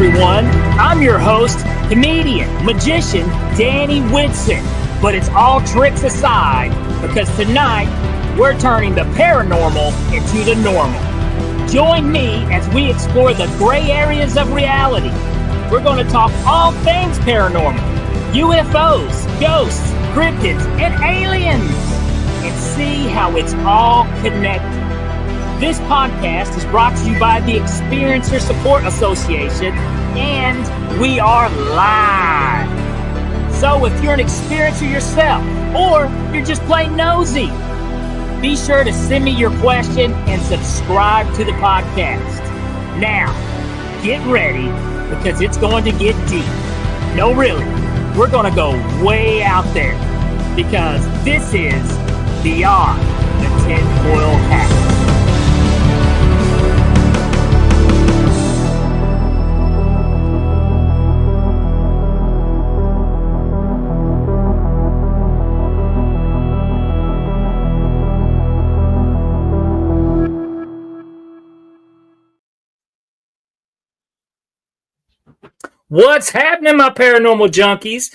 everyone. I'm your host, comedian, magician, Danny Whitson. But it's all tricks aside, because tonight we're turning the paranormal into the normal. Join me as we explore the gray areas of reality. We're going to talk all things paranormal, UFOs, ghosts, cryptids, and aliens, and see how it's all connected. This podcast is brought to you by the Experiencer Support Association, and we are live. So if you're an experiencer yourself, or you're just plain nosy, be sure to send me your question and subscribe to the podcast. Now, get ready, because it's going to get deep. No, really, we're going to go way out there, because this is Beyond the Tinfoil Hat. What's happening, my paranormal junkies?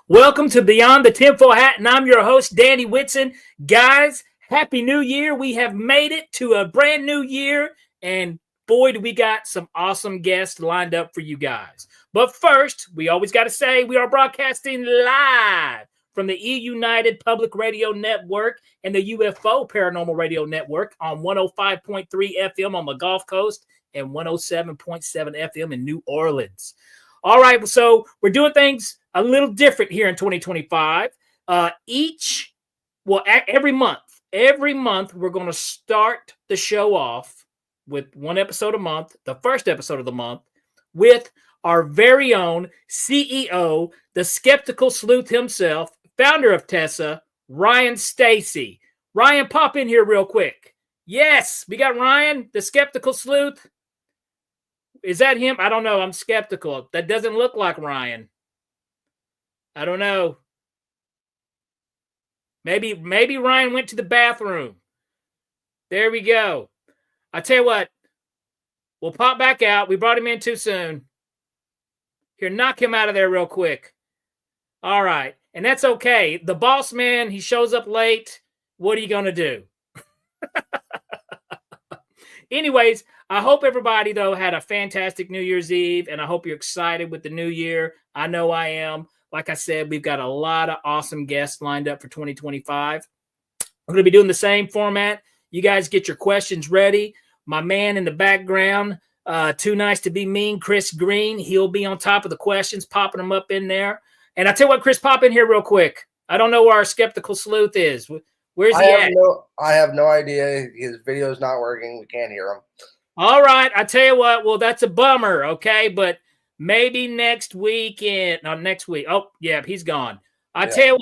Welcome to Beyond the Tinfoil Hat, and I'm your host, Danny Whitson. Guys, Happy New Year. We have made it to a brand new year, and boy, do we got some awesome guests lined up for you guys. But first, we always got to say we are broadcasting live from the E-United Public Radio Network and the UFO Paranormal Radio Network on 105.3 FM on the Gulf Coast and 107.7 FM in New Orleans. All right, so we're doing things a little different here in 2025. Every month, we're going to start the show off with one episode a month, the first episode of the month, with our very own CEO, the skeptical sleuth himself, founder of TESA, Ryan Stacy. Ryan, pop in here real quick. Yes, we got Ryan, the skeptical sleuth. Is that him? I don't know. I'm skeptical. That doesn't look like Ryan. I don't know. Maybe Ryan went to the bathroom. There we go. I tell you what. We'll pop back out. We brought him in too soon. Here, knock him out of there real quick. All right. And that's okay. The boss man, he shows up late. What are you going to do? Anyways, I hope everybody, though, had a fantastic New Year's Eve, and I hope you're excited with the new year. I know I am. Like I said, we've got a lot of awesome guests lined up for 2025. We're going to be doing the same format. You guys get your questions ready. My man in the background, too nice to be mean, Chris Green, he'll be on top of the questions, popping them up in there. And I tell you what, Chris, pop in here real quick. I don't know where our skeptical sleuth is. Where's he at? I have no idea. His video's not working. We can't hear him. All right. I tell you what. Well, that's a bummer. Okay. But maybe next weekend. No, next week. Oh, yeah. He's gone. I tell you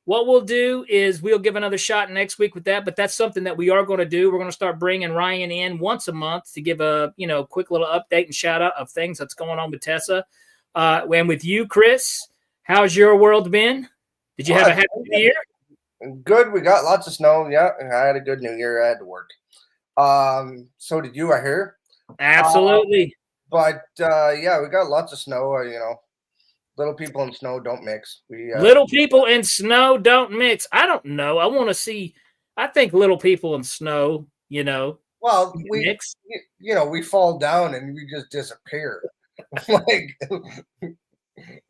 what we'll do is we'll give another shot next week with that. But that's something that we are going to do. We're going to start bringing Ryan in once a month to give a, quick little update and shout out of things that's going on with TESA. And with you, Chris, how's your world been? Did you have a happy New Year? Good. We got lots of snow. Yeah, I had a good New Year. I had to work. So did you, I hear? Absolutely. We got lots of snow. Little people and snow don't mix. Little people and snow don't mix. I don't know. I want to see. I think little people and snow, Well, we mix. We fall down and we just disappear.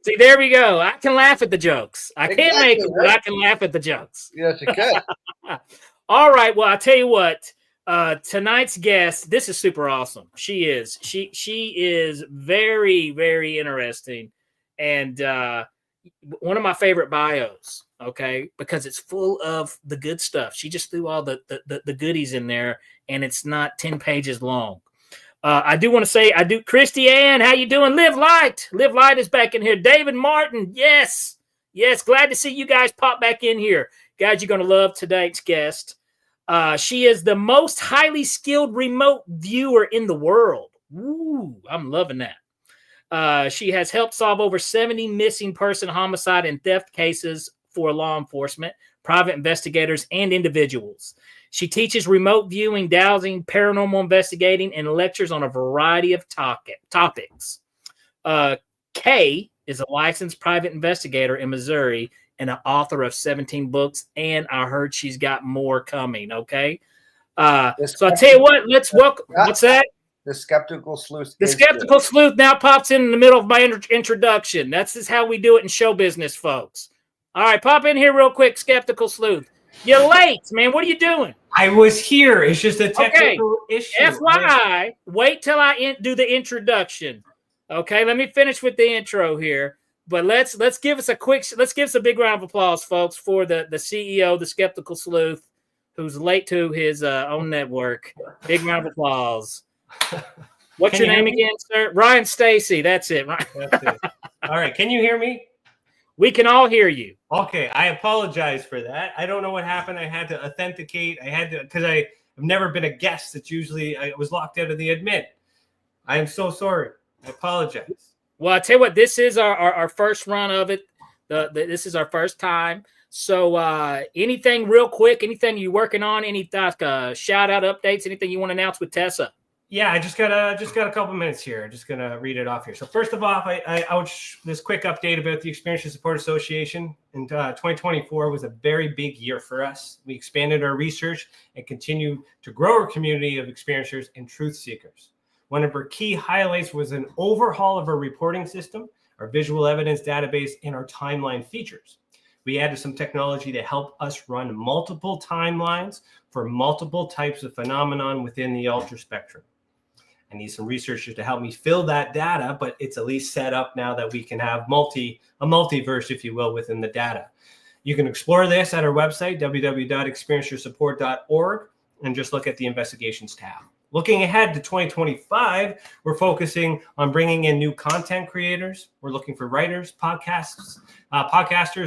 See, there we go. I can laugh at the jokes. I can't make it, but I can laugh at the jokes. Yes, you can. All right. Well, I'll tell you what. Tonight's guest, this is super awesome. She is. She is very, very interesting. And one of my favorite bios, okay, because it's full of the good stuff. She just threw all the goodies in there, and it's not 10 pages long. I do want to say, Christy Ann, how you doing? Live Light. Live Light is back in here. David Martin, yes. Glad to see you guys pop back in here. Guys, you're going to love tonight's guest. She is the most highly skilled remote viewer in the world. Ooh, I'm loving that. She has helped solve over 70 missing person homicide and theft cases for law enforcement, private investigators, and individuals. She teaches remote viewing, dowsing, paranormal investigating, and lectures on a variety of topics. Kay is a licensed private investigator in Missouri and an author of 17 books, and I heard she's got more coming, okay? So I'll tell you what, let's welcome, what's that? The Skeptical Sleuth. The Skeptical Sleuth now pops in the middle of my introduction. That's just how we do it in show business, folks. All right, pop in here real quick, Skeptical Sleuth. You're late, man. What are you doing? I was here. It's just a technical issue. FYI, wait till I do the introduction. Okay, let me finish with the intro here. But let's give us a big round of applause, folks, for the CEO, the Skeptical Sleuth, who's late to his own network. Big round of applause. What's your name again, sir? Ryan Stacy. That's it. Right. That's it. All right. Can you hear me? We can all hear you. Okay. I apologize for that. I don't know what happened. I had to authenticate. Because I've never been a guest. It's usually I was locked out of the admin. I am so sorry. I apologize. Well, I tell you what, this is our first run of it. This is our first time. So anything real quick, anything you're working on, any shout out updates, anything you want to announce with TESA? Yeah, I just got a couple minutes here. I'm just gonna read it off here. So first of all, this quick update about the Experiencers Support Association. And 2024 was a very big year for us. We expanded our research and continue to grow our community of experiencers and truth seekers. One of our key highlights was an overhaul of our reporting system, our visual evidence database, and our timeline features. We added some technology to help us run multiple timelines for multiple types of phenomenon within the ultra spectrum. I need some researchers to help me fill that data, but it's at least set up now that we can have a multiverse, if you will, within the data. You can explore this at our website, www.experiencersupport.org, and just look at the investigations tab. Looking ahead to 2025, we're focusing on bringing in new content creators. We're looking for writers, podcasters,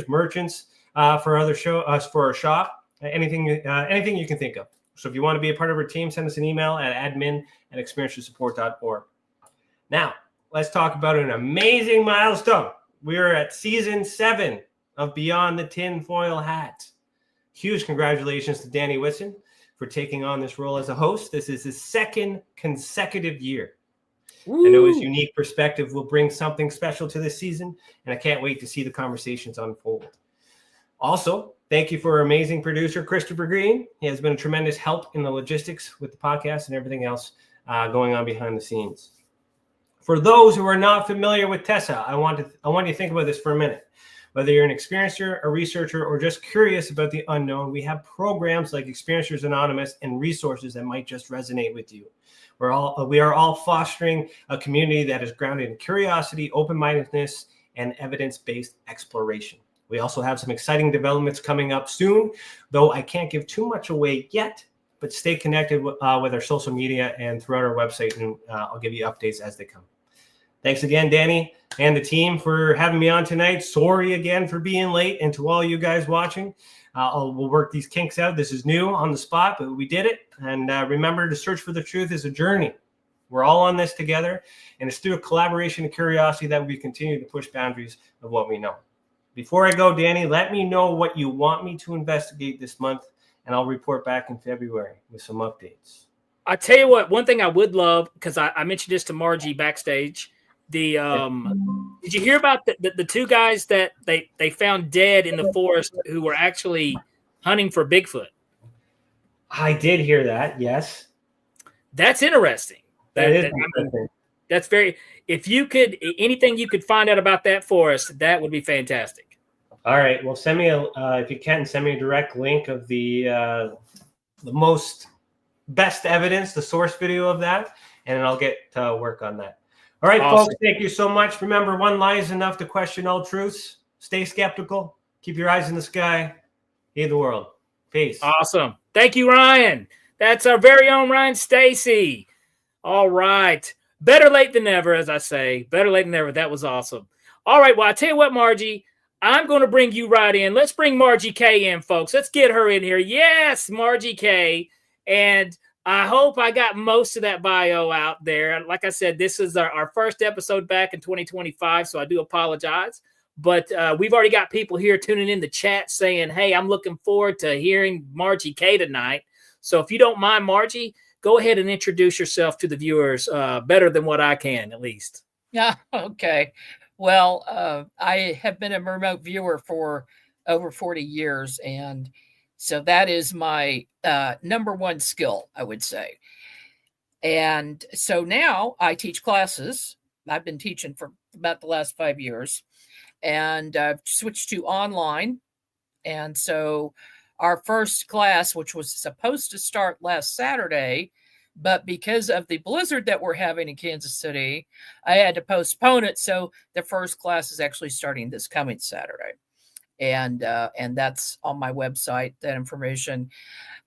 merchants for our shop. Anything you can think of. So if you want to be a part of our team, send us an email at admin@experiencersupport.org. Now, let's talk about an amazing milestone. We are at season 7 of Beyond the Tinfoil Hat. Huge congratulations to Danny Whitson for taking on this role as a host. This is his second consecutive year. Ooh. I know his unique perspective will bring something special to this season, and I can't wait to see the conversations unfold. Also, thank you for our amazing producer, Christopher Green. He has been a tremendous help in the logistics with the podcast and everything else going on behind the scenes. For those who are not familiar with TESA, I want you to think about this for a minute. Whether you're an experiencer, a researcher, or just curious about the unknown, we have programs like Experiencers Anonymous and resources that might just resonate with you. We are all fostering a community that is grounded in curiosity, open-mindedness, and evidence-based exploration. We also have some exciting developments coming up soon, though I can't give too much away yet, but stay connected with our social media and throughout our website, and I'll give you updates as they come. Thanks again, Danny and the team, for having me on tonight. Sorry again for being late, and to all you guys watching, we'll work these kinks out. This is new on the spot, but we did it. And remember, to search for the truth is a journey. We're all on this together, and it's through a collaboration and curiosity that we continue to push boundaries of what we know. Before I go, Danny, let me know what you want me to investigate this month, and I'll report back in February with some updates. I tell you what, one thing I would love, because I mentioned this to Margie backstage. Did you hear about the two guys that they found dead in the forest who were actually hunting for Bigfoot? I did hear that. Yes, that's interesting. That is interesting. That's very. If you could, anything you could find out about that forest, that would be fantastic. All right. Well, send me if you can, send me a direct link of the most best evidence, the source video of that, and I'll get to work on that. All right, awesome. Folks, thank you so much. Remember, one lie is enough to question all truths. Stay skeptical. Keep your eyes in the sky. Heal the world. Peace. Awesome. Thank you, Ryan. That's our very own Ryan Stacy. All right. Better late than never, as I say. Better late than never. That was awesome. All right. Well, I tell you what, Margie, I'm going to bring you right in. Let's bring Margie K in, folks. Let's get her in here. Yes, Margie K. And I hope I got most of that bio out there. Like I said, this is our first episode back in 2025, so I do apologize. But we've already got people here tuning in the chat saying, hey, I'm looking forward to hearing Margie K tonight. So if you don't mind, Margie, go ahead and introduce yourself to the viewers better than what I can, at least. Yeah. Okay. Well, I have been a remote viewer for over 40 years. And so that is my number one skill, I would say. And so now I teach classes. I've been teaching for about the last 5 years, and I've switched to online. And so our first class, which was supposed to start last Saturday, but because of the blizzard that we're having in Kansas City, I had to postpone it. So the first class is actually starting this coming Saturday. And that's on my website, that information.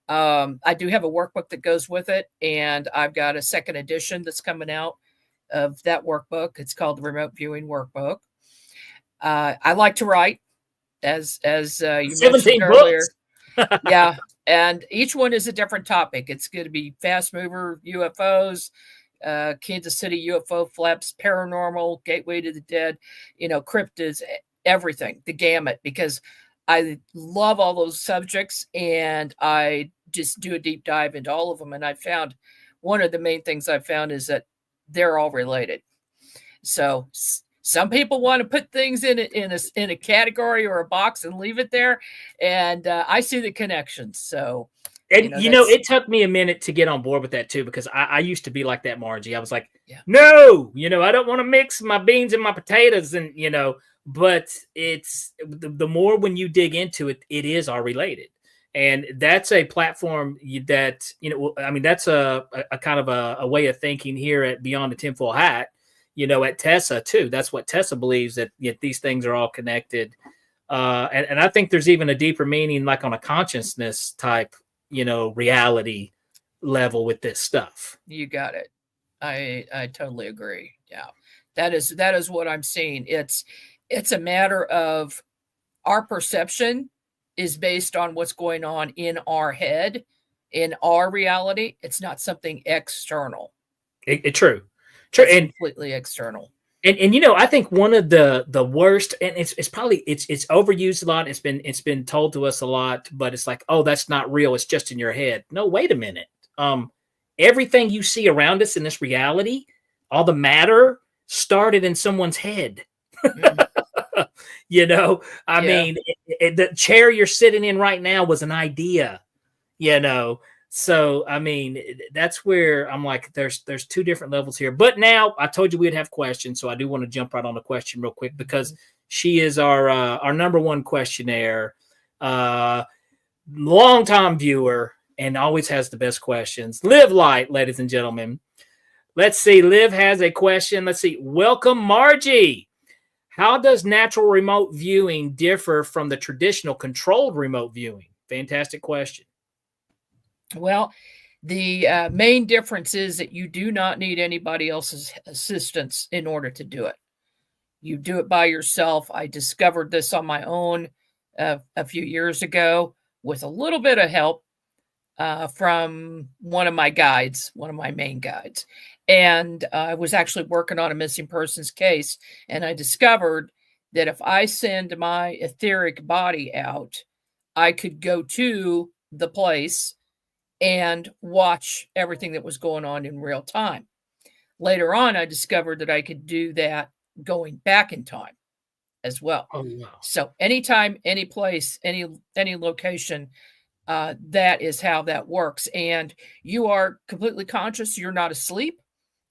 I do have a workbook that goes with it, and I've got a second edition that's coming out of that workbook. It's called the Remote Viewing Workbook. I like to write, as you mentioned earlier. Yeah, and each one is a different topic. It's going to be fast mover UFOs, Kansas City UFO flaps, paranormal, gateway to the dead, cryptids, everything, the gamut, because I love all those subjects, and I just do a deep dive into all of them. And I found one of the main things I found is that they're all related. So some people want to put things in a category or a box and leave it there, and I see the connections. So, and it took me a minute to get on board with that too, because I used to be like that, Margie. I was like, no, I don't want to mix my beans and my potatoes, and but it's the more when you dig into it, it is all related. And that's a platform that, that's a kind of a way of thinking here at Beyond the Tinfoil Hat, at TESA too. That's what TESA believes, that these things are all connected. And I think there's even a deeper meaning, like on a consciousness type, reality level with this stuff. You got it. I totally agree. Yeah, that is what I'm seeing. It's a matter of our perception is based on what's going on in our head, in our reality. It's not something external. True. It's completely external. And I think one of the worst, and it's probably it's overused a lot. It's been told to us a lot, but it's like, oh, that's not real. It's just in your head. No, wait a minute. Everything you see around us in this reality, all the matter started in someone's head. I mean, the chair you're sitting in right now was an idea, So, I mean, that's where I'm like, there's two different levels here. But now I told you we'd have questions, so I do want to jump right on the question real quick, because she is our number one questionnaire, long-time viewer, and always has the best questions. Live Light, ladies and gentlemen. Let's see. Liv has a question. Let's see. Welcome, Margie. How does natural remote viewing differ from the traditional controlled remote viewing? Fantastic question. Well, the main difference is that you do not need anybody else's assistance in order to do it. You do it by yourself. I discovered this on my own a few years ago with a little bit of help from one of my guides, one of my main guides. And I was actually working on a missing persons case, and I discovered that if I send my etheric body out, I could go to the place and watch everything that was going on in real time. Later on, I discovered that I could do that going back in time as well. Oh, wow. So anytime, any place, any location, that is how that works. And you are completely conscious. You're not asleep.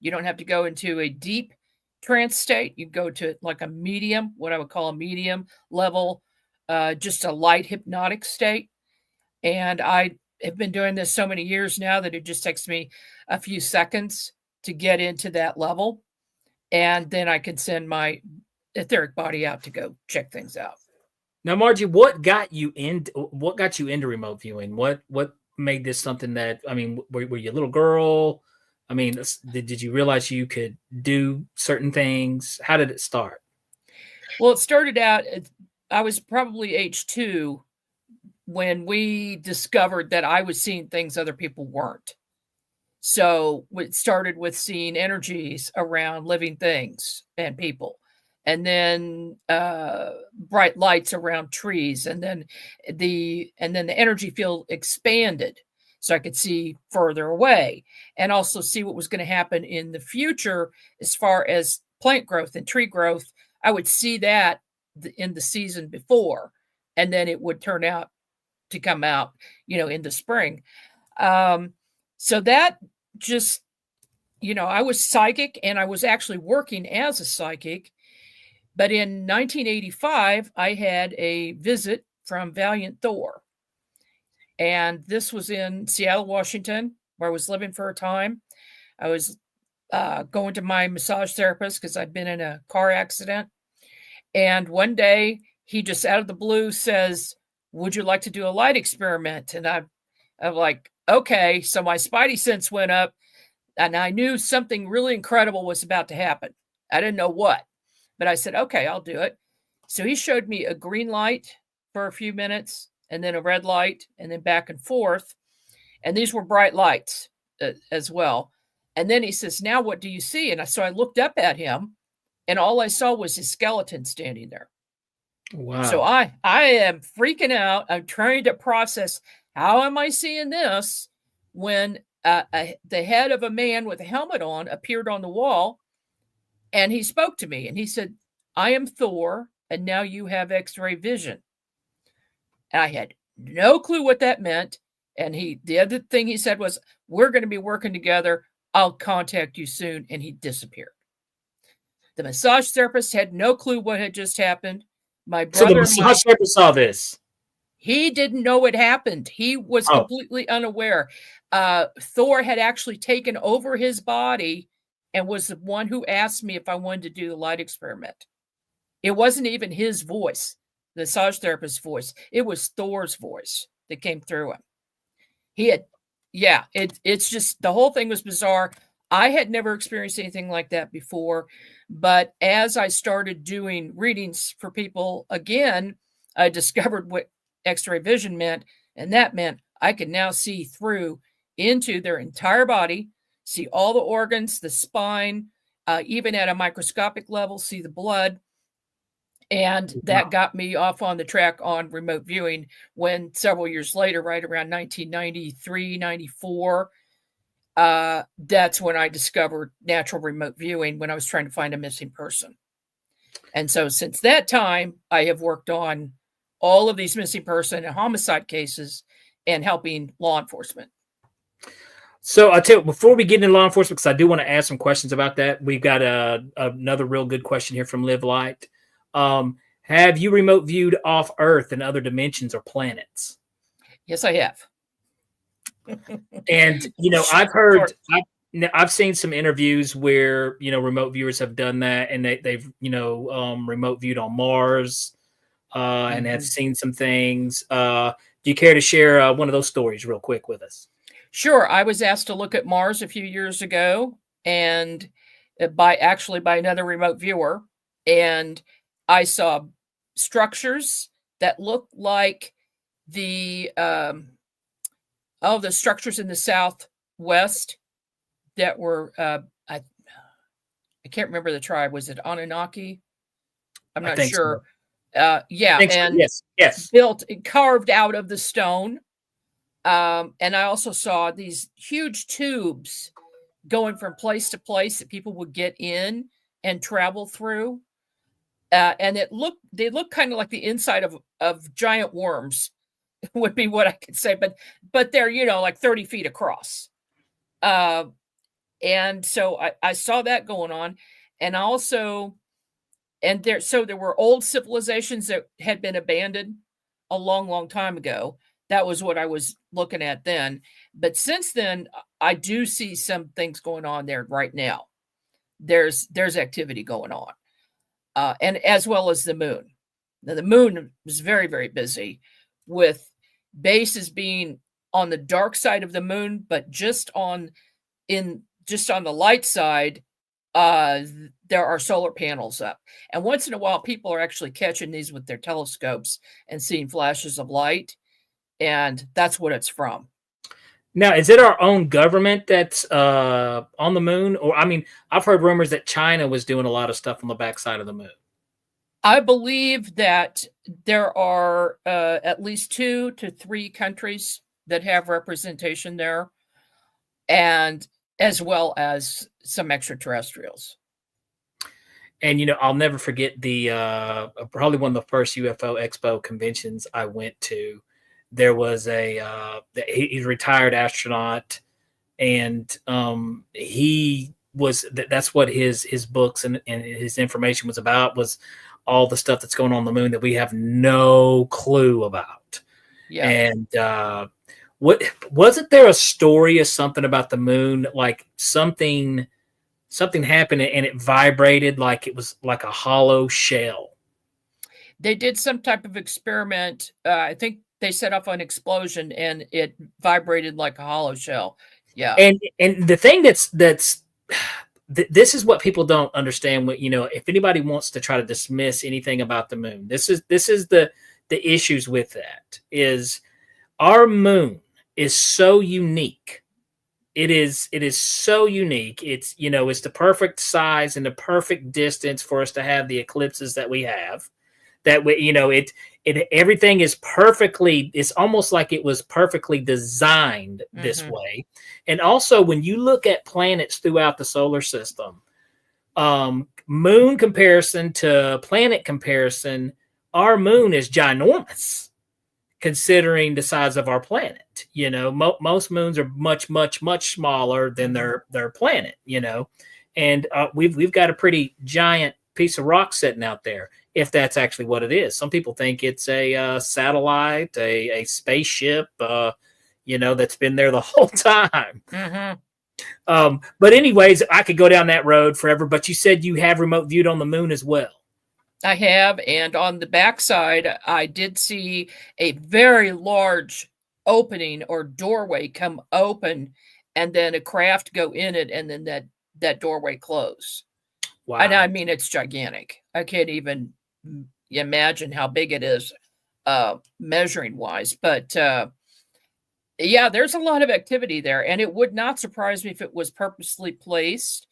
You don't have to go into a deep trance state. You go to like a medium, what I would call a medium level, just a light hypnotic state. And I have been doing this so many years now that it just takes me a few seconds to get into that level. And then I can send my etheric body out to go check things out. Now, Margie, what got you into remote viewing? What made this something that, I mean, were you a little girl? I mean, did you realize you could do certain things? How did it start? Well, it started out, I was probably age 2 when we discovered that I was seeing things other people weren't. So it started with seeing energies around living things and people, and then bright lights around trees, and then the energy field expanded. so I could see further away and also see what was going to happen in the future as far as plant growth and tree growth. I would see that in the season before, and then it would turn out to come out, in the spring. So that just, I was psychic, and I was actually working as a psychic. But in 1985, I had a visit from Valiant Thor. And this was in Seattle, Washington, where I was living for a time. I was going to my massage therapist because I'd been in a car accident. And one day, he just out of the blue says, "Would you like to do a light experiment?" And I'm like, okay. So my spidey sense went up, and I knew something really incredible was about to happen. I didn't know what, but I said, okay, I'll do it. So he showed me a green light for a few minutes, and then a red light, and then back and forth. And these were bright lights as well. And then he says, "Now what do you see?" And so I looked up at him, and all I saw was his skeleton standing there. Wow. So I am freaking out. I'm trying to process, how am I seeing this when the head of a man with a helmet on appeared on the wall, and he spoke to me, and he said, "I am Thor, and now you have X-ray vision." And I had no clue what that meant. And the other thing he said was, "We're going to be working together. I'll contact you soon." And he disappeared. The massage therapist had no clue what had just happened. My brother, so the massage therapist saw this. He didn't know it happened. He was completely unaware. Thor had actually taken over his body and was the one who asked me if I wanted to do the light experiment. It wasn't even his voice, the massage therapist's voice. It was Thor's voice that came through him. It's just, the whole thing was bizarre. I had never experienced anything like that before, but as I started doing readings for people again, I discovered what X-ray vision meant, and that meant I could now see through into their entire body, see all the organs, the spine, even at a microscopic level, see the blood. And that got me off on the track on remote viewing when several years later, right around 1993, 94, that's when I discovered natural remote viewing when I was trying to find a missing person. And so since that time, I have worked on all of these missing person and homicide cases and helping law enforcement. So I tell you, before we get into law enforcement, because I do want to ask some questions about that, we've got another real good question here from Live Light. Have you remote viewed off Earth and other dimensions or planets? Yes, I have. And, I've seen some interviews where, remote viewers have done that, and they've remote viewed on Mars and have seen some things. Do you care to share one of those stories real quick with us? Sure. I was asked to look at Mars a few years ago, and by another remote viewer, and I saw structures that looked like the structures in the Southwest that were I can't remember the tribe. Was it Anunnaki? I'm not sure. So. Yes. Carved out of the stone. And I also saw these huge tubes going from place to place that people would get in and travel through. And they look kind of like the inside of giant worms would be what I could say, but they're, like 30 feet across. And so I saw that going on. And also, there were old civilizations that had been abandoned a long, long time ago. That was what I was looking at then. But since then, I do see some things going on there right now. There's activity going on. And as well as the moon. Now, the moon was very, very busy with bases being on the dark side of the moon, but just on the light side, there are solar panels up. And once in a while, people are actually catching these with their telescopes and seeing flashes of light. And that's what it's from. Now, is it our own government that's on the moon? Or, I've heard rumors that China was doing a lot of stuff on the backside of the moon. I believe that there are at least 2 to 3 countries that have representation there, and as well as some extraterrestrials. And, I'll never forget the probably one of the first UFO Expo conventions I went to. There was he's a retired astronaut, and that's what his books and his information was about, was all the stuff that's going on the moon that we have no clue about. Yeah. And what wasn't there a story of something about the moon, like something happened and it vibrated like it was like a hollow shell? They did some type of experiment. I think they set off an explosion and it vibrated like a hollow shell. Yeah. And the thing this is what people don't understand. If anybody wants to try to dismiss anything about the moon, this is the issues with that. Is our moon is so unique. It is so unique. It's it's the perfect size and the perfect distance for us to have the eclipses that we have. That way, everything is perfectly. It's almost like it was perfectly designed this way. And also, when you look at planets throughout the solar system, moon comparison to planet comparison, our moon is ginormous, considering the size of our planet. Most moons are much, much, much smaller than their planet. And we've got a pretty giant piece of rock sitting out there, if that's actually what it is. Some people think it's a satellite, a spaceship, that's been there the whole time. But anyways, I could go down that road forever. But you said you have remote viewed on the moon as well. I have, and on the backside, I did see a very large opening or doorway come open, and then a craft go in it, and then that doorway close. Wow! And I mean, it's gigantic. I can't even imagine how big it is, measuring wise. But yeah, there's a lot of activity there, and it would not surprise me if it was purposely placed.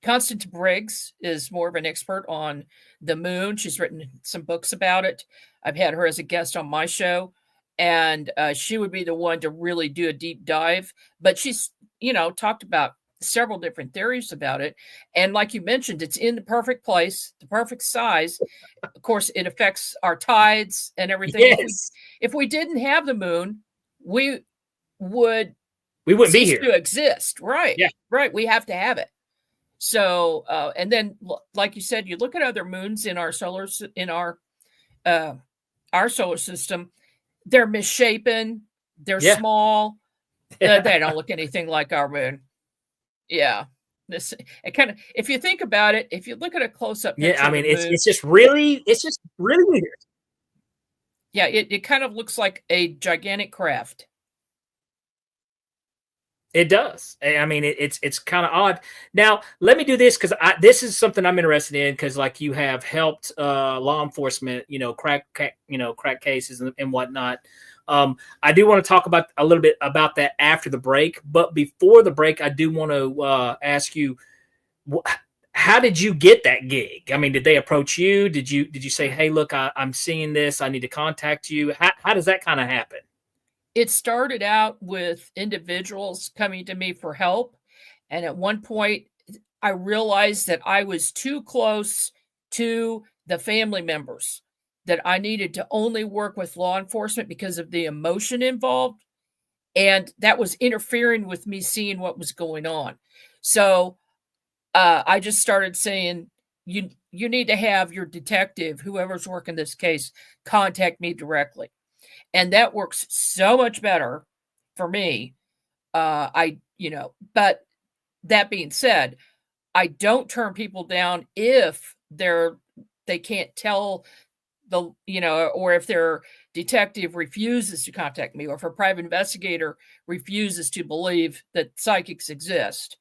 Constance Briggs is more of an expert on the moon. She's written some books about it. I've had her as a guest on my show, and she would be the one to really do a deep dive. But she's, talked about several different theories about it. And like you mentioned, it's in the perfect place, the perfect size. Of course, it affects our tides and everything. Yes. If we didn't have the moon, we wouldn't be here to exist. Right. Yeah. Right. We have to have it. So, and then, like you said, you look at other moons in our solar system. They're misshapen. They're small. They don't look anything like our moon. Yeah, it kind of. If you think about it, if you look at a close-up, it's just really weird. Yeah, it kind of looks like a gigantic craft. It does. I mean, it's kind of odd. Now, let me do this because this is something I'm interested in, because like you have helped law enforcement, crack cases and whatnot. I do want to talk about a little bit about that after the break, but before the break, I do want to ask you, how did you get that gig? I mean, did they approach you? Did you say, hey, look, I'm seeing this, I need to contact you? How does that kind of happen? It started out with individuals coming to me for help. And at one point, I realized that I was too close to the family members, that I needed to only work with law enforcement because of the emotion involved. And that was interfering with me seeing what was going on. So I just started saying, you need to have your detective, whoever's working this case, contact me directly. And that works so much better for me. But that being said, I don't turn people down if they can't tell or if their detective refuses to contact me, or if a private investigator refuses to believe that psychics exist.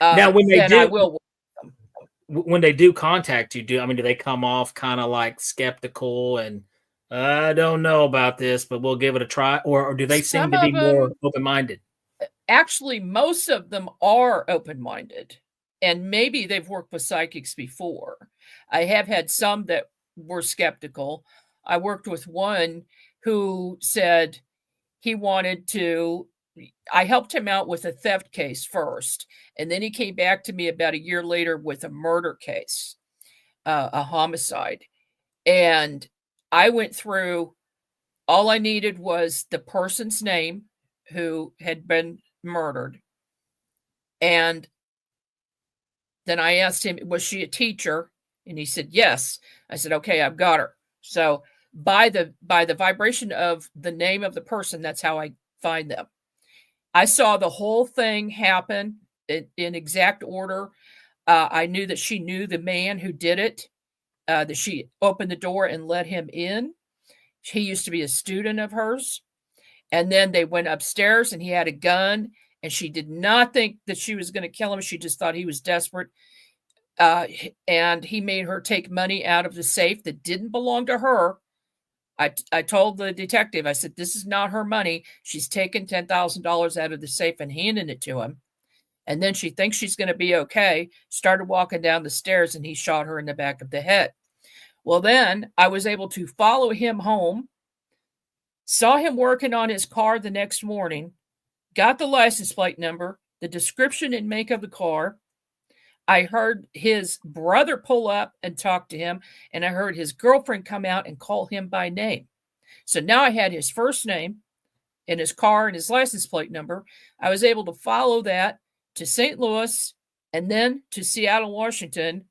Now, when they do, I will work with them. When they do contact you, do they come off kind of like skeptical and I don't know about this, but we'll give it a try, or do they seem to be more open-minded? Actually, most of them are open-minded, and maybe they've worked with psychics before. I have had some that were skeptical. I worked with one who said he wanted to. I helped him out with a theft case first, and then he came back to me about a year later with a murder case, a homicide. And I went through, all I needed was the person's name who had been murdered. And then I asked him, was she a teacher? And he said, yes. I said, okay, I've got her. So by the vibration of the name of the person, that's how I find them. I saw the whole thing happen in exact order. I knew that she knew the man who did it, that she opened the door and let him in. He used to be a student of hers. And then they went upstairs and he had a gun, and she did not think that she was going to kill him. She just thought he was desperate. And he made her take money out of the safe that didn't belong to her. I told the detective, I said, this is not her money. She's taken $10,000 out of the safe and handing it to him. And then she thinks she's going to be okay, started walking down the stairs, and he shot her in the back of the head. Well, then I was able to follow him home, saw him working on his car the next morning, got the license plate number, the description and make of the car. I heard his brother pull up and talk to him, and I heard his girlfriend come out and call him by name. So now I had his first name in his car and his license plate number. I was able to follow that to St. Louis and then to Seattle, Washington,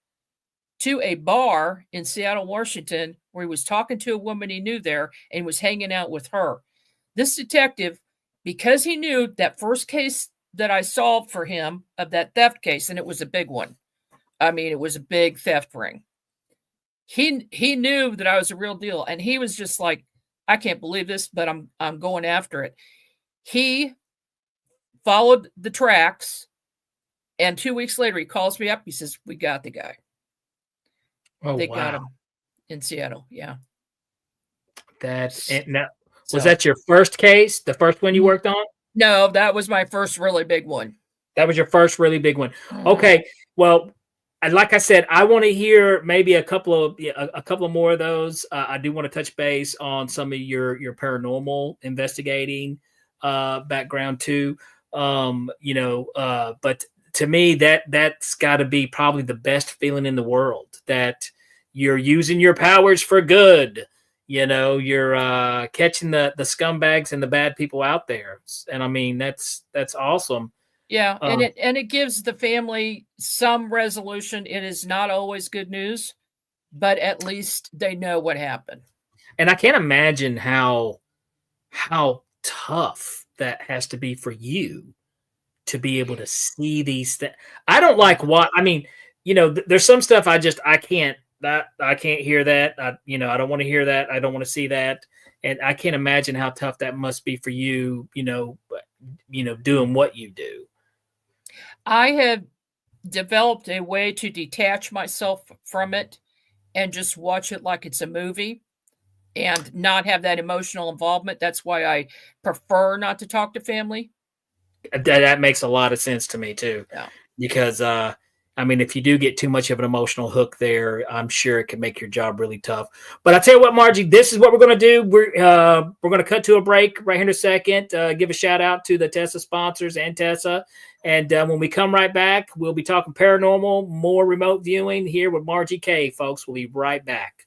to a bar in Seattle, Washington, where he was talking to a woman he knew there and was hanging out with her. This detective, because he knew that first case that I solved for him of that theft case, and it was a big one. I mean, it was a big theft ring. He knew that I was a real deal, and he was just like, I can't believe this, but I'm going after it. He followed the tracks, and 2 weeks later, he calls me up. He says, we got the guy. They got him in Seattle. Yeah. Was that your first case? The first one you worked on? No, that was my first really big one. That was your first really big one. Okay. Well, like I said, I want to hear maybe a couple of more of those. I do want to touch base on some of your paranormal investigating background too. But to me, that's got to be probably the best feeling in the world, that you're using your powers for good. You're catching the scumbags and the bad people out there. And I mean, that's awesome. Yeah. And it gives the family some resolution. It is not always good news, but at least they know what happened. And I can't imagine how tough that has to be for you to be able to see these things. I don't like there's some stuff I can't hear that. I don't want to hear that. I don't want to see that. And I can't imagine how tough that must be for you, doing what you do. I have developed a way to detach myself from it and just watch it like it's a movie and not have that emotional involvement. That's why I prefer not to talk to family. That makes a lot of sense to me too. Yeah. Because, if you do get too much of an emotional hook there, I'm sure it can make your job really tough. But I tell you what, Margie, this is what we're going to do. We're going to cut to a break right here in a second. Give a shout out to the TESA sponsors and TESA. And when we come right back, we'll be talking paranormal, more remote viewing here with Margie K, folks. We'll be right back.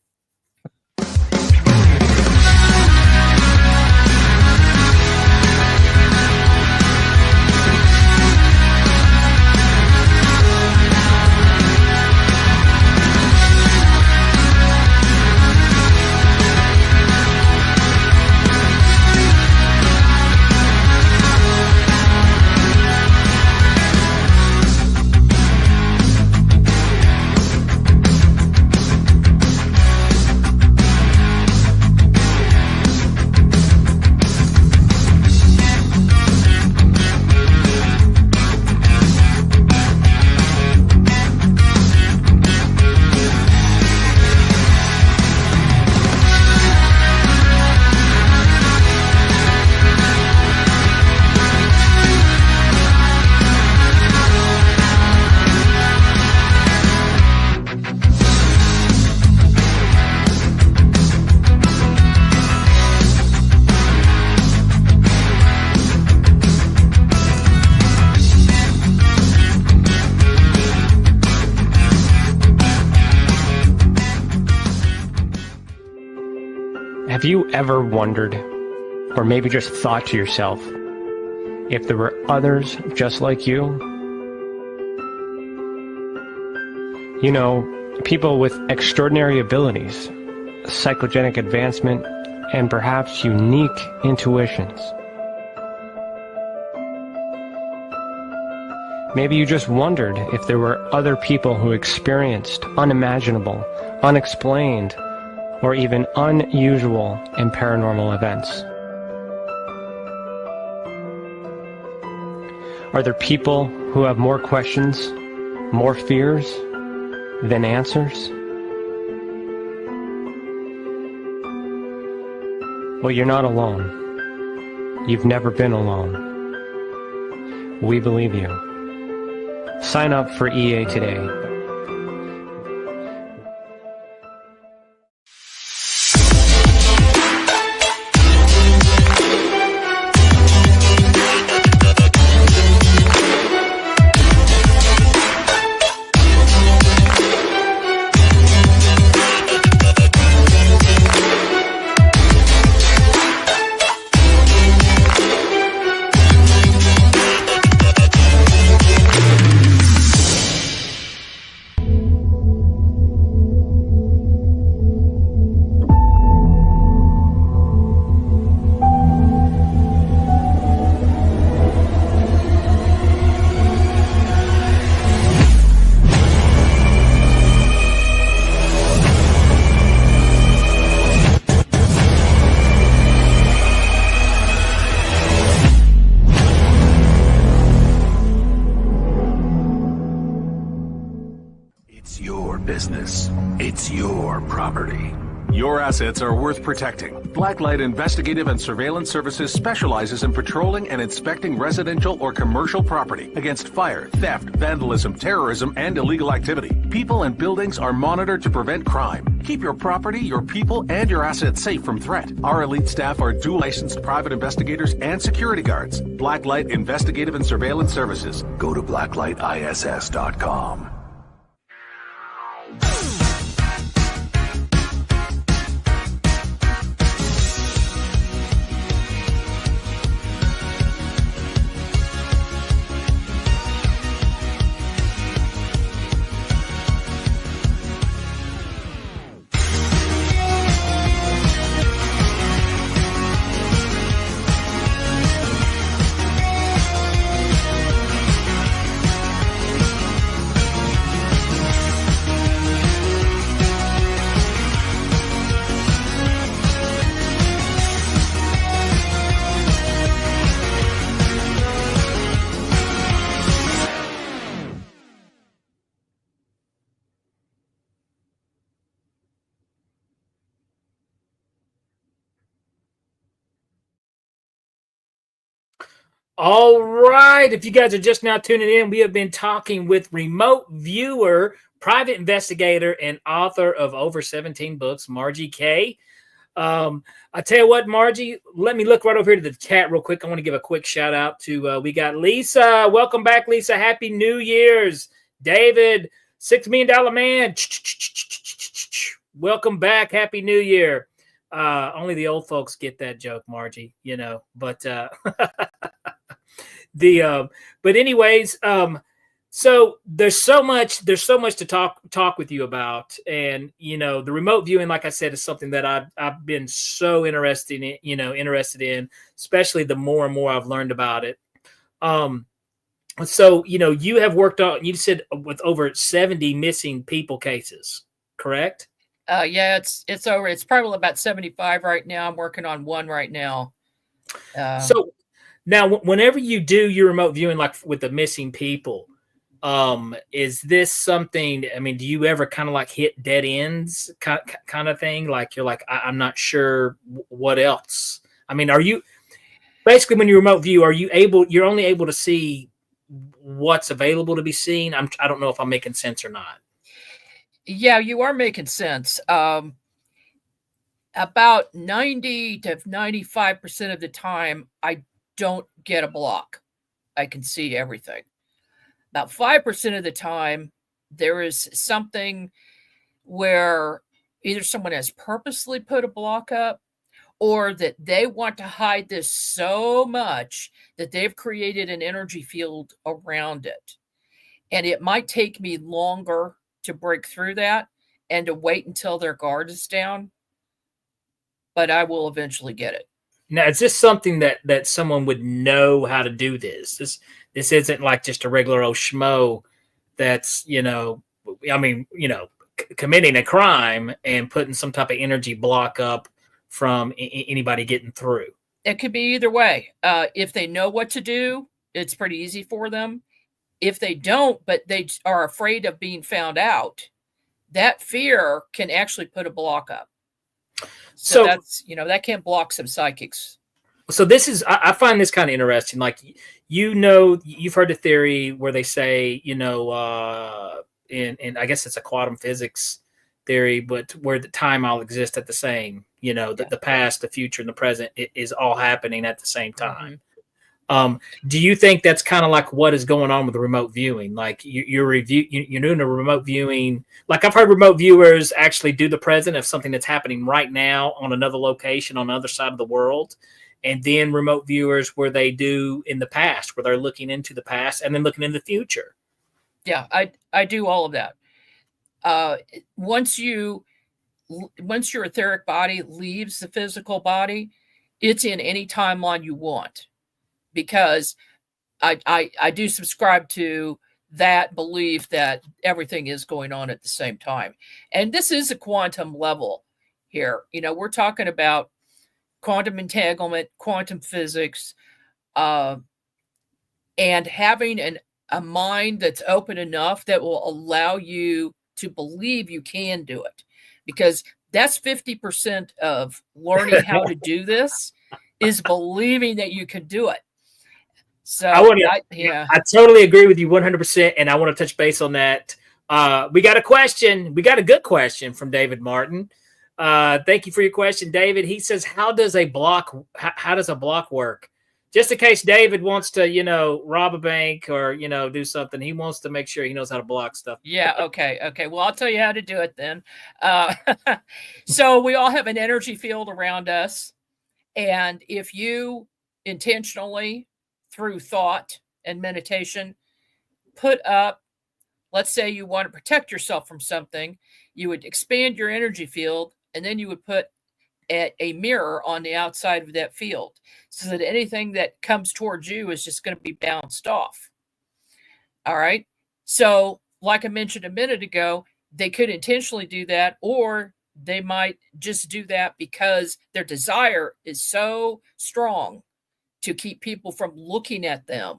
Have you ever wondered, or maybe just thought to yourself, if there were others just like you? You know, people with extraordinary abilities, psychogenic advancement, and perhaps unique intuitions. Maybe you just wondered if there were other people who experienced unimaginable, unexplained, or even unusual and paranormal events. Are there people who have more questions, more fears than answers? Well, you're not alone. You've never been alone. We believe you. Sign up for EA today. Business. It's your property. Your assets are worth protecting. Blacklight Investigative and Surveillance Services specializes in patrolling and inspecting residential or commercial property against fire, theft, vandalism, terrorism, and illegal activity. People and buildings are monitored to prevent crime. Keep your property, your people, and your assets safe from threat. Our elite staff are dual licensed private investigators and security guards. Blacklight Investigative and Surveillance Services. Go to blacklightiss.com. All right. If you guys are just now tuning in, we have been talking with remote viewer, private investigator, and author of over 17 books, Margie K. I tell you what, Margie, let me look right over here to the chat real quick. I want to give a quick shout out to, we got Lisa. Welcome back, Lisa. Happy New Year's. David, $6 Million Man. Welcome back. Happy New Year. Only the old folks get that joke, Margie, you know, but, but anyways, so there's so much to talk with you about. And, you know, the remote viewing, like I said, is something that I've been so interested in, especially the more and more I've learned about it. So, you know, you have worked on, you said with over 70 missing people cases, correct? Yeah, it's over. It's probably about 75 right now. I'm working on one right now. So now, whenever you do your remote viewing, like with the missing people, is this something, I mean, do you ever kind of like hit dead ends kind of thing? Like you're like, I'm not sure what else. I mean, are you basically, when you remote view, you're only able to see what's available to be seen? I don't know if I'm making sense or not. Yeah, you are making sense. About 90 to 95% of the time, I don't get a block. I can see everything. About 5% of the time, there is something where either someone has purposely put a block up or that they want to hide this so much that they've created an energy field around it. And it might take me longer to break through that and to wait until their guard is down, but I will eventually get it. Now, is this something that someone would know how to do this? This isn't like just a regular old schmo that's, committing a crime and putting some type of energy block up from anybody getting through. It could be either way. If they know what to do, it's pretty easy for them. If they don't, but they are afraid of being found out, that fear can actually put a block up. So that's, that can block some psychics. So this is, I find this kind of interesting. Like, you've heard the theory where they say, and I guess it's a quantum physics theory, but where the time all exists at the same, the past, the future, and the present is all happening at the same time. Mm-hmm. Do you think that's kind of like what is going on with the remote viewing? Like you're doing a remote viewing. Like I've heard remote viewers actually do the present of something that's happening right now on another location on the other side of the world. And then remote viewers where they do in the past, where they're looking into the past and then looking in the future. Yeah, I do all of that. Once your etheric body leaves the physical body, it's in any timeline you want. Because I do subscribe to that belief that everything is going on at the same time. And this is a quantum level here. We're talking about quantum entanglement, quantum physics, and having a mind that's open enough that will allow you to believe you can do it. Because that's 50% of learning how to do this is believing that you can do it. So I totally agree with you 100%. And I want to touch base on that. We got a question. We got a good question from David Martin. Thank you for your question, David. He says, how does a block work? Just in case David wants to, rob a bank or, do something, he wants to make sure he knows how to block stuff. Yeah. Okay. Well, I'll tell you how to do it then. So we all have an energy field around us. And if you intentionally, through thought and meditation, put up, let's say you want to protect yourself from something, you would expand your energy field, and then you would put a mirror on the outside of that field so that anything that comes towards you is just going to be bounced off. All right. So like I mentioned a minute ago, they could intentionally do that, or they might just do that because their desire is so strong to keep people from looking at them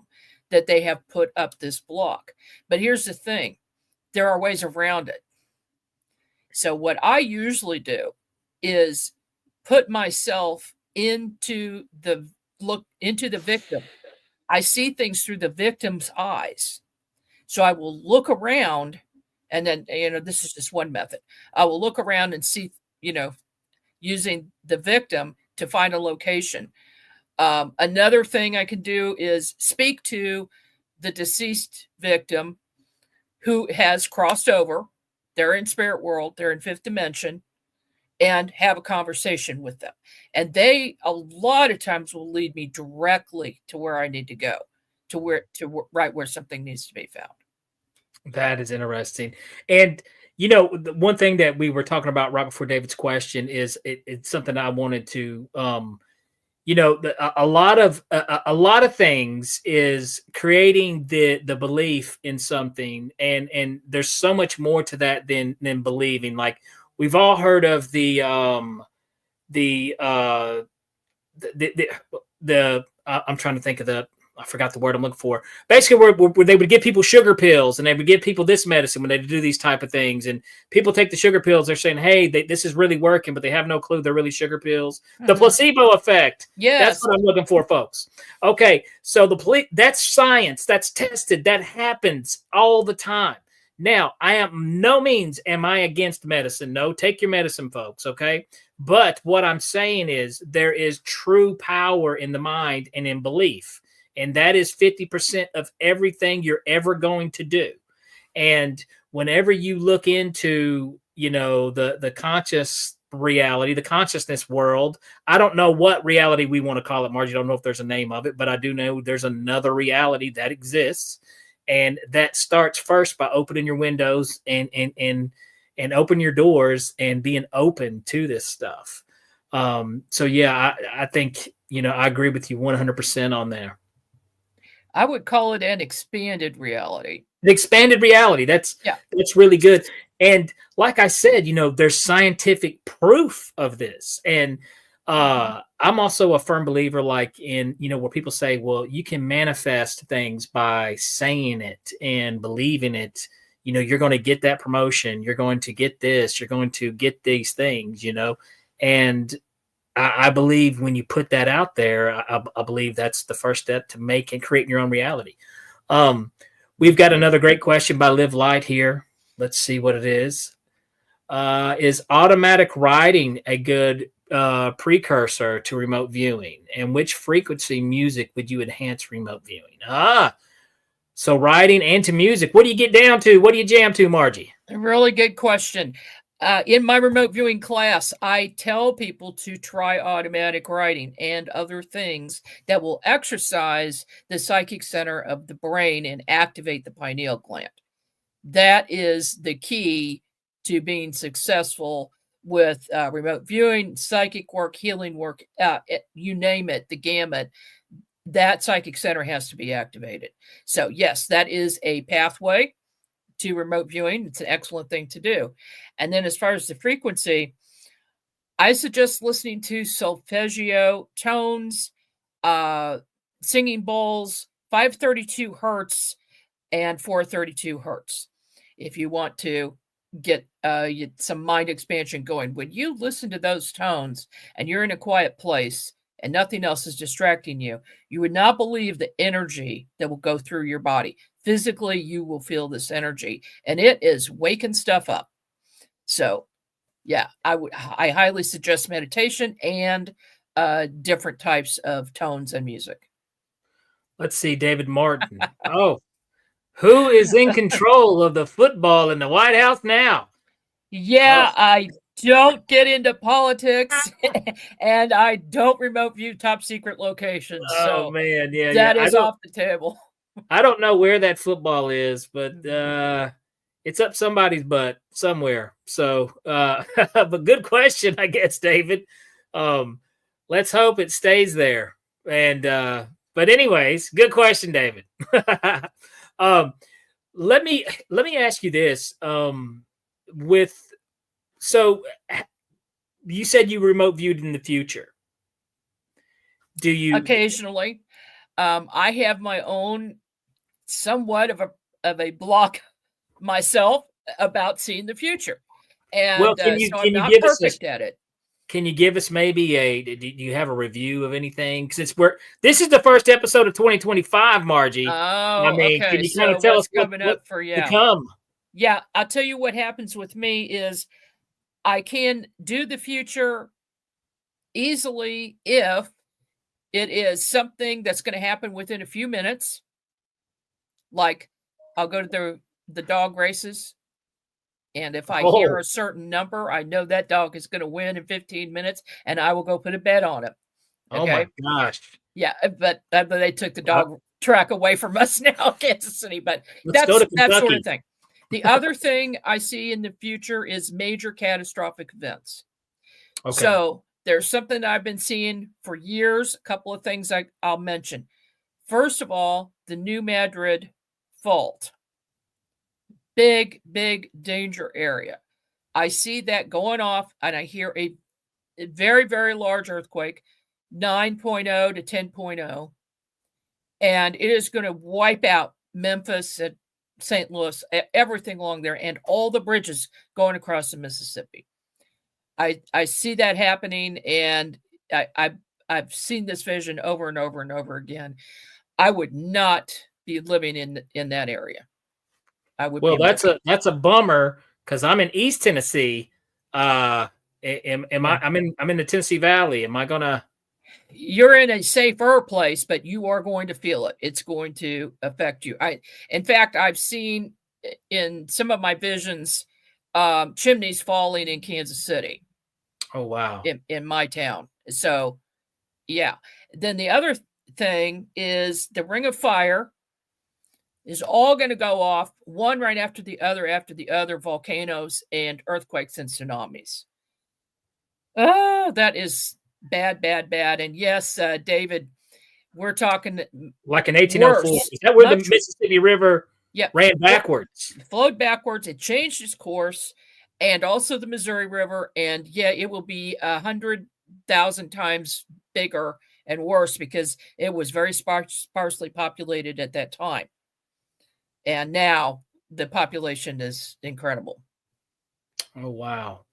that they have put up this block. But here's the thing. There are ways around it. So what I usually do is put myself into the victim. I see things through the victim's eyes. So I will look around, and then, this is just one method. I will look around and see, using the victim to find a location. Another thing I can do is speak to the deceased victim who has crossed over. They're in spirit world. They're in fifth dimension, and have a conversation with them. And they, a lot of times, will lead me directly to where I need to go, right where something needs to be found. That is interesting. And, the one thing that we were talking about right before David's question is it's something I wanted to, a lot of things is creating the belief in something, and there's so much more to that than believing. Like we've all heard of the I'm trying to think of I forgot the word I'm looking for. Basically, where they would give people sugar pills, and they would give people this medicine when they do these type of things. And people take the sugar pills. They're saying, hey, this is really working, but they have no clue they're really sugar pills. Mm-hmm. The placebo effect. Yes. That's what I'm looking for, folks. Okay, so that's science. That's tested. That happens all the time. Now, I am no means am I against medicine. No, take your medicine, folks, okay? But what I'm saying is there is true power in the mind and in belief. And that is 50% of everything you're ever going to do. And whenever you look into, the conscious reality, the consciousness world. I don't know what reality we want to call it, Margie. I don't know if there's a name of it, but I do know there's another reality that exists, and that starts first by opening your windows and open your doors and being open to this stuff. So yeah, I think, I agree with you 100% on there. I would call it an expanded reality. The expanded reality. That's really good. And like I said, there's scientific proof of this. And I'm also a firm believer, like in, where people say, well, you can manifest things by saying it and believing it. You're going to get that promotion. You're going to get this. You're going to get these things, and I believe when you put that out there, I believe that's the first step to make and creating your own reality. We've got another great question by Live Light here. Let's see what it is. Is automatic writing a good precursor to remote viewing? And which frequency music would you enhance remote viewing? So writing and to music. What do you get down to? What do you jam to, Margie? A really good question. In my remote viewing class, I tell people to try automatic writing and other things that will exercise the psychic center of the brain and activate the pineal gland. That is the key to being successful with remote viewing, psychic work, healing work, you name it, the gamut. That psychic center has to be activated. So yes, that is a pathway to remote viewing. It's an excellent thing to do. And then as far as the frequency, I suggest listening to solfeggio tones, singing bowls, 532 hertz and 432 hertz. If you want to get some mind expansion going, when you listen to those tones and you're in a quiet place and nothing else is distracting you, you would not believe the energy that will go through your body. Physically, you will feel this energy, and it is waking stuff up. So, yeah, I highly suggest meditation and different types of tones and music. Let's see, David Martin. Who is in control of the football in the White House now? Yeah, I don't get into politics, and I don't remote view top secret locations. So man, yeah, that is off the table. I don't know where that football is, but it's up somebody's butt somewhere. So, but good question, I guess, David. Let's hope it stays there. And but anyways, good question, David. Let me ask you this. So you said you remote viewed in the future. Do you occasionally? I have my own somewhat of a block myself about seeing the future, and well, so I'm not perfect at it. Can you give us maybe do you have a review of anything? Because this is the first episode of 2025, Margie. Okay. Can you kind of tell us coming up for to come? Yeah, I'll tell you what happens with me is I can do the future easily if it is something that's going to happen within a few minutes. Like I'll go to the dog races, and if I hear a certain number, I know that dog is going to win in 15 minutes, and I will go put a bet on it. Okay? Oh my gosh. Yeah, but they took the dog track away from us now, Kansas City, but that's that sort of thing. The other thing I see in the future is major catastrophic events. Okay. So there's something I've been seeing for years, a couple of things I'll mention. First of all, the New Madrid fault. Big danger area. I see that going off, and I hear a very, very large earthquake, 9.0 to 10.0, and it is going to wipe out Memphis and St. Louis, everything along there, and all the bridges going across the Mississippi. I see that happening, and I've seen this vision over and over and over again. I would not be living in that area. I would. Well, that's a bummer because I'm in East Tennessee. I'm in the Tennessee Valley. Am I gonna? You're in a safer place, but you are going to feel it. It's going to affect you. In fact, I've seen in some of my visions chimneys falling in Kansas City. Oh, wow. in my town. So, yeah. Then the other thing is the Ring of Fire is all going to go off one right after the other, volcanoes and earthquakes and tsunamis. Oh, that is bad, bad, bad. And yes, David, we're talking like in 1804. worse. Is that where the Mississippi River ran backwards? It flowed backwards. It changed its course, and also the Missouri River. And yeah, it will be 100,000 times bigger and worse because it was very sparsely populated at that time. And now the population is incredible. Oh, wow.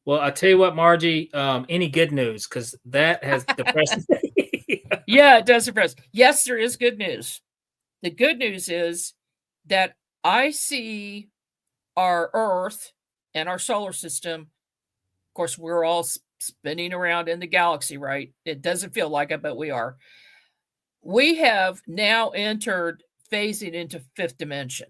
Well, I tell you what, Margie, any good news? Because that has depressed me. Yeah, it does depress. Yes, there is good news. The good news is that I see our Earth and our solar system. Of course, we're all spinning around in the galaxy, right? It doesn't feel like it, but we are. We have now entered phasing into fifth dimension.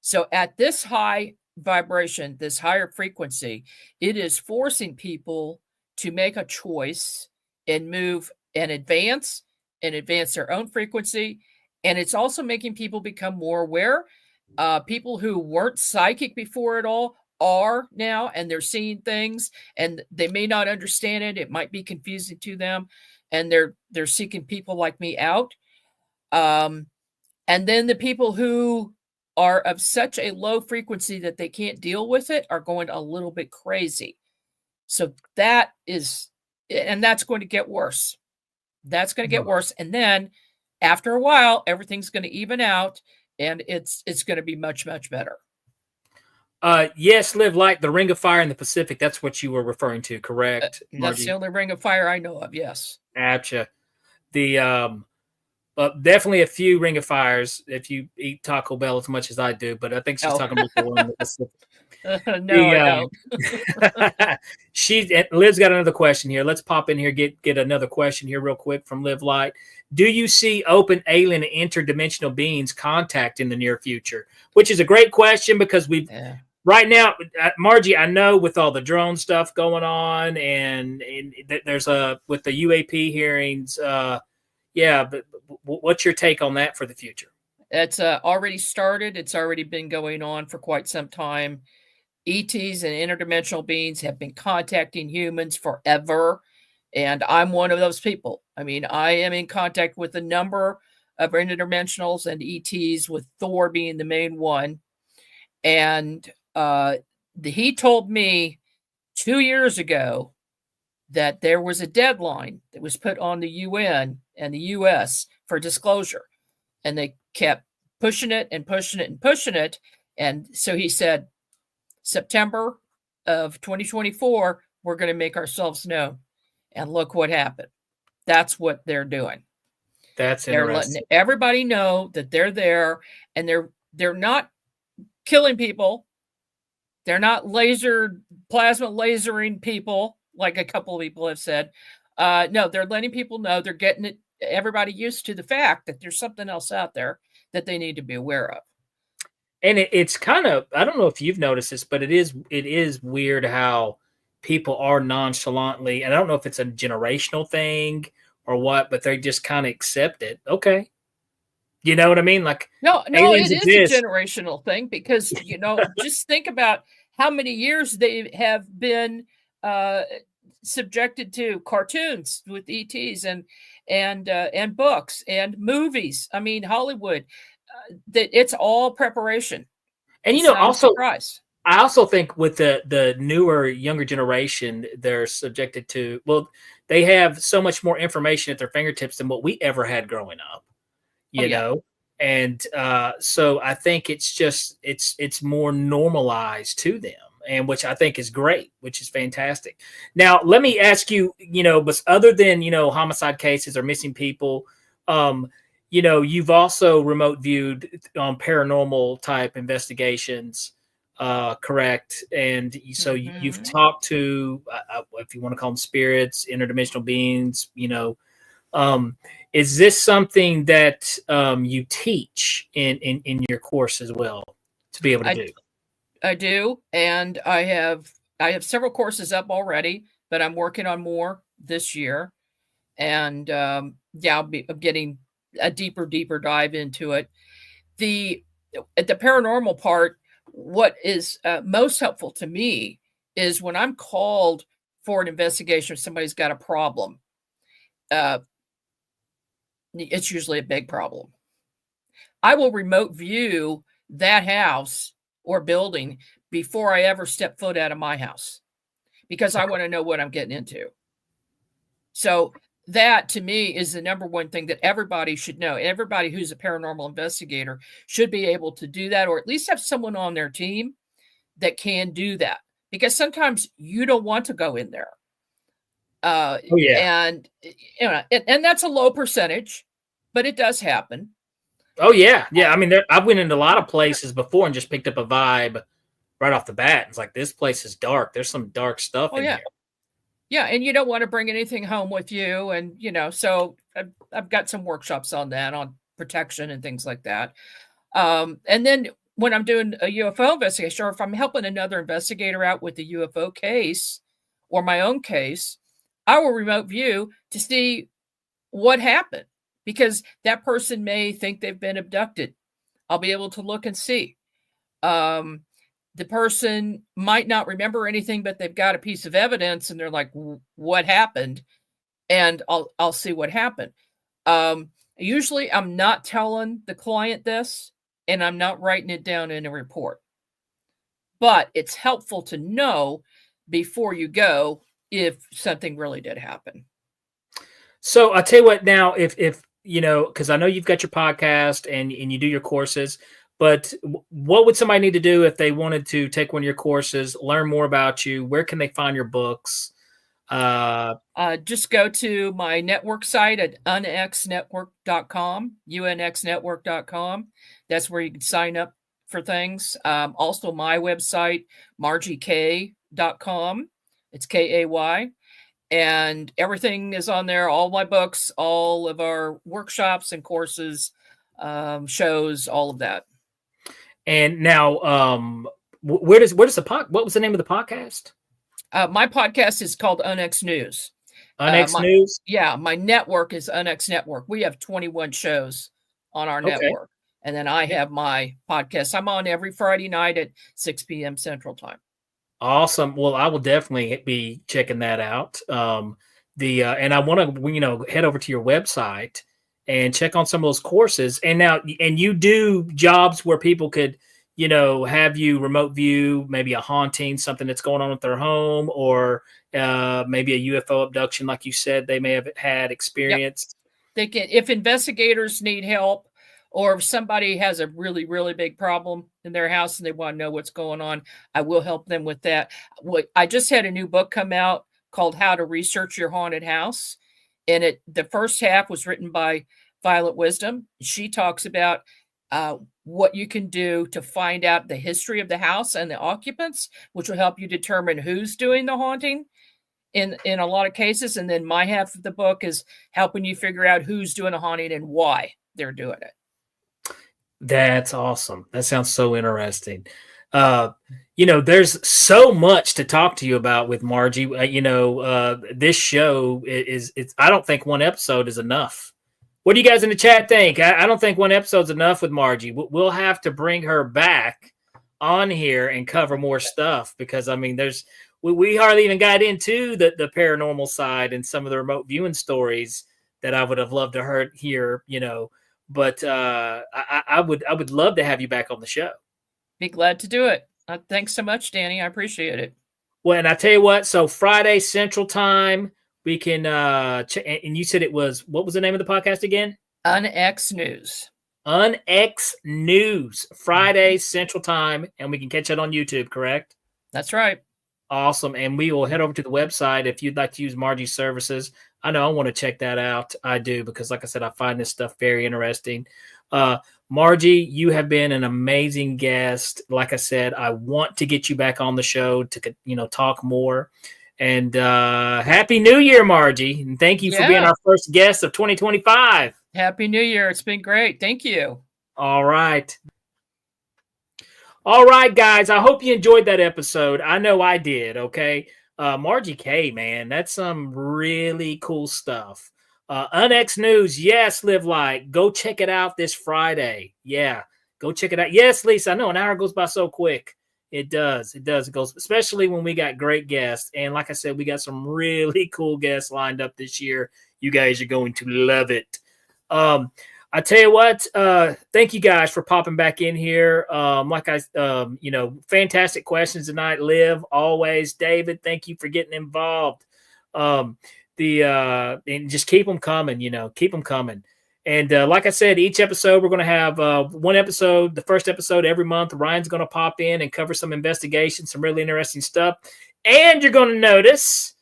So at this high vibration, this higher frequency, it is forcing people to make a choice and move and advance their own frequency. And it's also making people become more aware. People who weren't psychic before at all are now, and they're seeing things, and they may not understand it. It might be confusing to them, and they're seeking people like me out. And then the people who are of such a low frequency that they can't deal with it are going a little bit crazy. So that's going to get worse. That's going to get worse. And then after a while, everything's going to even out, and it's going to be much, much better. Yes, Live Light, the Ring of Fire in the Pacific. That's what you were referring to, correct? That's the only Ring of Fire I know of. Yes. Gotcha. The definitely a few Ring of Fires if you eat Taco Bell as much as I do, but I think she's talking about the one in the Pacific. No, I don't. Liv's got another question here. Let's pop in here, get another question here real quick from Live Light. Do you see open alien and interdimensional beings contact in the near future? Which is a great question because right now, Margie, I know with all the drone stuff going on and there's with the UAP hearings, but what's your take on that for the future? It's already started. It's already been going on for quite some time. ETs and interdimensional beings have been contacting humans forever, and I'm one of those people. I mean, I am in contact with a number of interdimensionals and ETs, with Thor being the main one. And he told me 2 years ago that there was a deadline that was put on the UN and the US for disclosure. And they kept pushing it and pushing it and pushing it. And so he said, September of 2024, we're going to make ourselves known. And look what happened. That's what they're doing. They're letting everybody know that they're there, and they're not killing people. They're not plasma lasering people, like a couple of people have said. No, they're letting people know. They're getting everybody used to the fact that there's something else out there that they need to be aware of. And it's kind of, I don't know if you've noticed this, but it is weird how people are nonchalantly, and I don't know if it's a generational thing or what, but they just kind of accept it. Okay. You know what I mean? Like, no, it is a generational thing because, just think about how many years they have been subjected to cartoons with ETs and books and movies. I mean, Hollywood, that it's all preparation. And also, I also think with the newer, younger generation, they're subjected to, they have so much more information at their fingertips than what we ever had growing up, you know? And so I think it's just, it's more normalized to them, and which I think is great, which is fantastic. Now, let me ask you, but other than, homicide cases or missing people, you've also remote viewed on paranormal type investigations, correct? And so you've talked to, if you want to call them spirits, interdimensional beings, is this something that you teach in your course as well to be able to do? I do, and I have several courses up already. but I'm working on more this year. And I'm getting a deeper dive into it. The paranormal part, what is most helpful to me is when I'm called for an investigation, if somebody's got a problem, it's usually a big problem. I will remote view that house or building before I ever step foot out of my house, because I want to know what I'm getting into. So that, to me, is the number one thing that everybody should know. Everybody who's a paranormal investigator should be able to do that, or at least have someone on their team that can do that, because sometimes you don't want to go in there. And and that's a low percentage, but it does happen. Oh yeah. I mean, I've went into a lot of places before and just picked up a vibe right off the bat. It's like, this place is dark. There's some dark stuff in here. Yeah, and you don't want to bring anything home with you, and so I've got some workshops on that, on protection and things like that. And then when I'm doing a UFO investigation, or if I'm helping another investigator out with the UFO case or my own case, I will remote view to see what happened, because that person may think they've been abducted. I'll be able to look and see. The person might not remember anything, but they've got a piece of evidence and they're like, what happened? And I'll see what happened. Usually I'm not telling the client this, and I'm not writing it down in a report, but it's helpful to know before you go if something really did happen. So I'll tell you what, now, if because I know you've got your podcast and you do your courses, but what would somebody need to do if they wanted to take one of your courses, learn more about you? Where can they find your books? Just go to my network site at unxnetwork.com, unxnetwork.com. That's where you can sign up for things. Also my website, margiek.com. It's Kay. And everything is on there. All my books, all of our workshops and courses, shows, all of that. And now, what was the name of the podcast? My podcast is called UNX News. UNX News? Yeah, my network is UNX Network. We have 21 shows on our network. And then I have my podcast. I'm on every Friday night at 6 p.m. Central Time. Awesome. Well, I will definitely be checking that out. And I want to, head over to your website and check on some of those courses. And now, and you do jobs where people could, have you remote view, maybe a haunting, something that's going on with their home, or maybe a UFO abduction, like you said, they may have had experience. Yep. They can, if investigators need help, or if somebody has a really, really big problem in their house and they want to know what's going on, I will help them with that. I just had a new book come out called How to Research Your Haunted House. And the first half was written by Violet Wisdom. She talks about what you can do to find out the history of the house and the occupants, which will help you determine who's doing the haunting in a lot of cases. And then my half of the book is helping you figure out who's doing the haunting and why they're doing it. That's awesome. That sounds so interesting. There's so much to talk to you about with Margie. This show it's I don't think one episode is enough. What do you guys in the chat think? I don't think one episode's enough with Margie. We'll have to bring her back on here and cover more stuff, because we hardly even got into the paranormal side and some of the remote viewing stories that I would have loved to hear, But I would love to have you back on the show. Be glad to do it. Thanks so much, Danny. I appreciate it. Well, and I tell you what, so Friday Central Time, we can, and you said it was, what was the name of the podcast again? UNX News. UNX News, Friday Central Time, and we can catch it on YouTube, correct? That's right. Awesome. And we will head over to the website if you'd like to use Margie's services. I know I want to check that out. I do, because like I said, I find this stuff very interesting. Margie, you have been an amazing guest. Like I said, I want to get you back on the show to, talk more. And Happy New Year, Margie. And thank you for being our first guest of 2025. Happy New Year. It's been great. Thank you. All right. All right, guys. I hope you enjoyed that episode. I know I did, okay? Margie K, man, that's some really cool stuff. Unex News, yes, Live Light. Go check it out this Friday. Yeah, go check it out. Yes, Lisa, I know an hour goes by so quick. It does. It goes, especially when we got great guests. And like I said, we got some really cool guests lined up this year. You guys are going to love it. I tell you what, thank you guys for popping back in here. Fantastic questions tonight. Liv, always. David, thank you for getting involved. And just keep them coming, keep them coming. And like I said, each episode, we're going to have one episode, the first episode every month. Ryan's going to pop in and cover some investigation, some really interesting stuff. And you're going to notice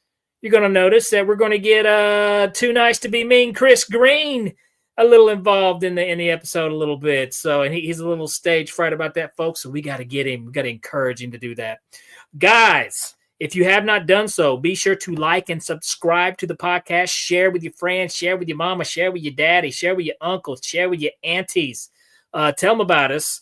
that we're going to get Too Nice to Be Mean Chris Green a little involved in the episode a little bit. So, and he's a little stage fright about that, folks. So we got to get him. We got to encourage him to do that. Guys, if you have not done so, be sure to like and subscribe to the podcast. Share with your friends, share with your mama, share with your daddy, share with your uncles, share with your aunties. Tell them about us.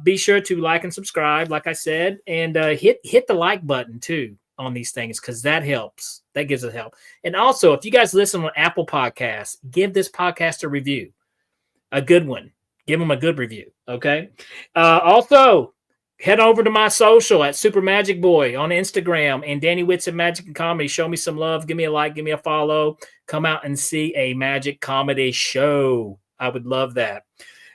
Be sure to like and subscribe, like I said, and hit the like button too on these things, because that helps. That gives us help. And also, if you guys listen on Apple Podcasts, give this podcast a review, a good one. Give them a good review, okay? Also, head over to my social at Super Magic Boy on Instagram and Danny Whitson Magic and Comedy. Show me some love. Give me a like. Give me a follow. Come out and see a magic comedy show. I would love that.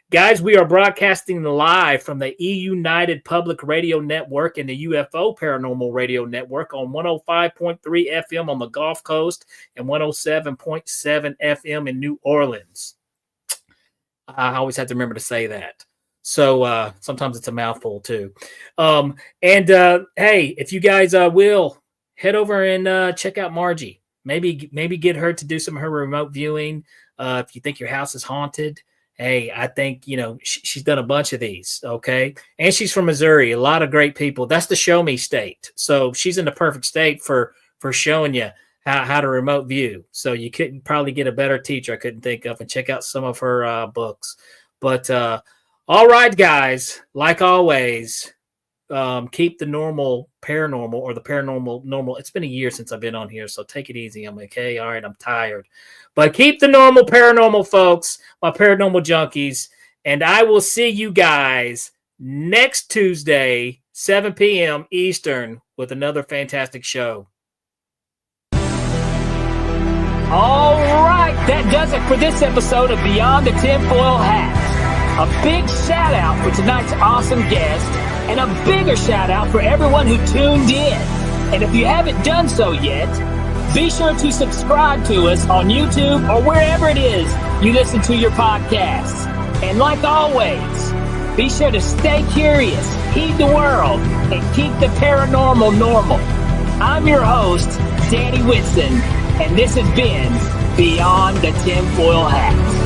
Guys, we are broadcasting live from the E-United Public Radio Network and the UFO Paranormal Radio Network on 105.3 FM on the Gulf Coast and 107.7 FM in New Orleans. I always have to remember to say that. So sometimes it's a mouthful too. Hey, if you guys will, head over and check out Margie. Maybe get her to do some of her remote viewing. If you think your house is haunted. Hey, I think, she's done a bunch of these, okay? And she's from Missouri, a lot of great people. That's the show me state. So she's in the perfect state for showing you how to remote view. So you couldn't probably get a better teacher I couldn't think of, and check out some of her books. But all right, guys, like always, keep the normal paranormal or the paranormal normal. It's been a year since I've been on here, so take it easy. I'm okay. All right, I'm tired. But keep the normal paranormal, folks, my paranormal junkies. And I will see you guys next Tuesday, 7 p.m. Eastern, with another fantastic show. All right, that does it for this episode of Beyond the Tinfoil Hat. A big shout out for tonight's awesome guest, and a bigger shout out for everyone who tuned in. And if you haven't done so yet, be sure to subscribe to us on YouTube or wherever it is you listen to your podcasts. And like always, be sure to stay curious, heed the world, and keep the paranormal normal. I'm your host, Danny Whitson, and this has been Beyond the Tinfoil Hat.